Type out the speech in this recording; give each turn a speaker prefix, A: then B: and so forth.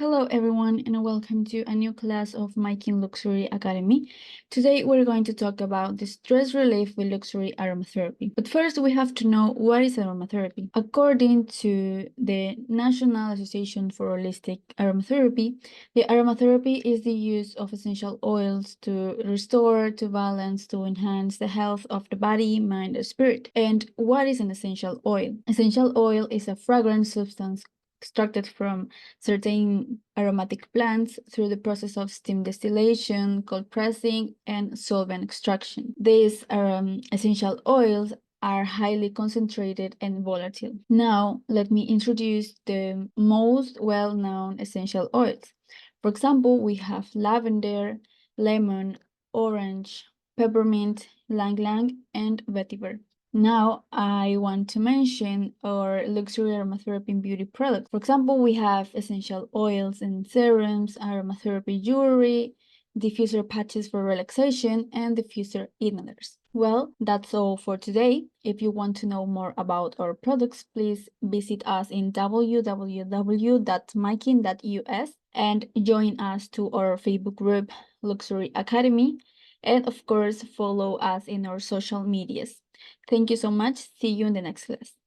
A: Hello everyone and welcome to a new class of MIKING Luxury Academy. Today we're going to talk about the stress relief with luxury aromatherapy. But first we have to know what is aromatherapy. According to the National Association for Holistic Aromatherapy, the aromatherapy is the use of essential oils to restore, to balance, to enhance the health of the body, mind, and spirit. And what is an essential oil? Essential oil is a fragrant substance extracted from certain aromatic plants through the process of steam distillation, cold pressing, and solvent extraction. These essential oils are highly concentrated and volatile. Now, let me introduce the most well-known essential oils. For example, we have lavender, lemon, orange, peppermint, ylang ylang, and vetiver. Now, I want to mention our luxury aromatherapy beauty products. For example, we have essential oils and serums, aromatherapy jewelry, diffuser patches for relaxation, and diffuser inhalers. Well, that's all for today. If you want to know more about our products, please visit us in www.miking.us and join us to our Facebook group, Luxury Academy. And of course, follow us in our social medias. Thank you so much. See you in the next class.